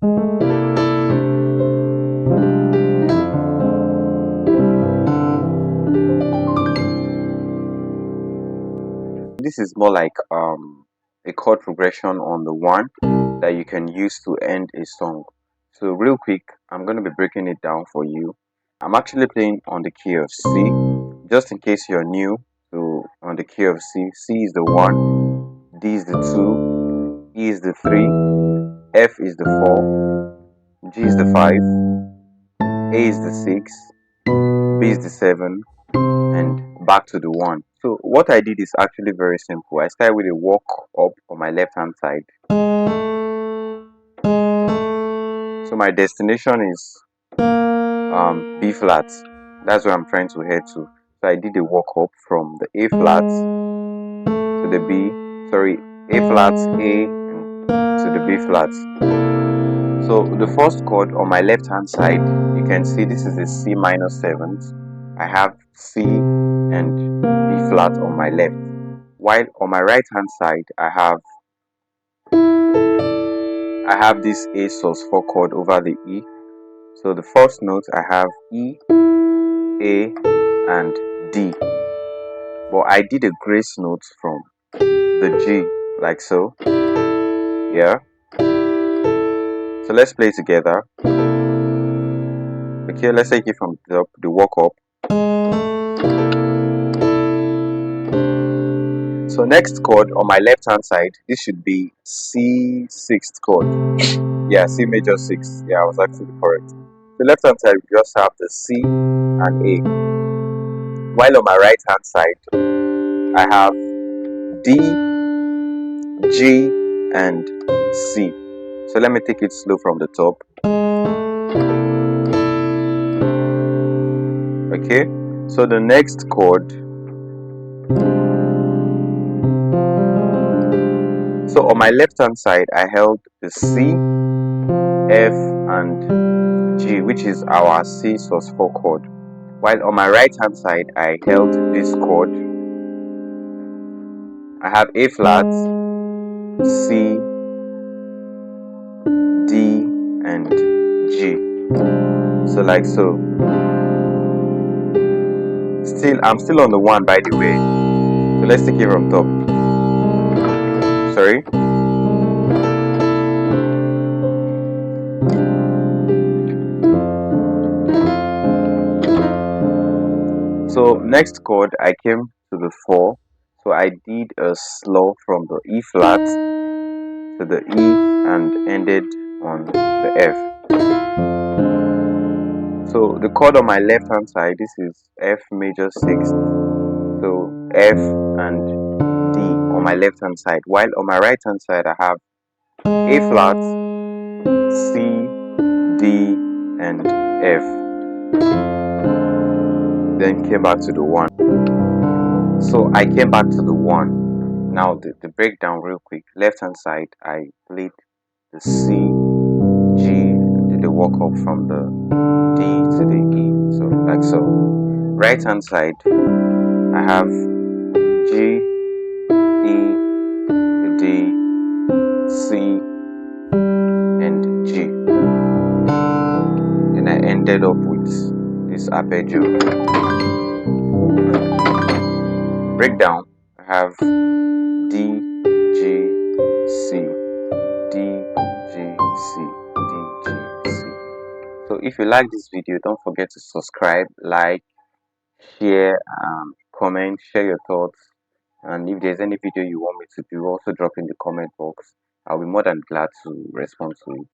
This is more like a chord progression on the one that you can use to end a song. So real quick, I'm going to be breaking it down for you. I'm actually playing on the key of C, just in case you're new. So on the key of C, C is the 1, D is the 2, E is the 3, F is the 4, G is the 5, A is the 6, B is the 7, and back to the 1. So what I did is actually very simple. I started with a walk up on my left hand side. So my destination is B flat. That's where I'm trying to head to. So I did a walk up from the A flat to the B, sorry, A flat, A, and to the B flat. So the first chord on my left hand side, you can see this is a C minor 7th. I have C and B flat on my left. While on my right hand side, I have this A sus4 chord over the E. So the first note I have E, A, and D. But I did a grace note from the G, like so. Yeah. So let's play together. Okay, let's take it from the top, the walk up. So next chord on my left hand side, this should be C 6th chord. Yeah, C major 6. Yeah, I was actually correct. The left hand side, we just have the C and A. While on my right hand side, I have D, G, and C. So let me take it slow from the top. Okay, so the next chord. So on my left hand side, I held the C, F, and G, which is our C sus4 chord. While on my right hand side, I held this chord. I have A flat, C, D, and G. So like so. I'm still on the 1, by the way. So let's take it from top. Sorry. So next chord, I came to the 4. So I did a slow from the E flat to the E and ended on the F. So the chord on my left hand side, this is F major 6th. So F and D on my left hand side. While on my right hand side, I have A flat, C, D, and F. Then came back to the 1. So I came back to the 1. Now the breakdown real quick. Left hand side, I played the C, G, did the walk up from the D to the E. So like so. Right hand side, I have G, E, D, C, and G. Then I ended up with this arpeggio. Breakdown, I have D, G, C, D, G, C, D, G, C. So if you like this video, don't forget to subscribe, like, share, comment, share your thoughts. And if there's any video you want me to do, also drop in the comment box. I'll be more than glad to respond to it.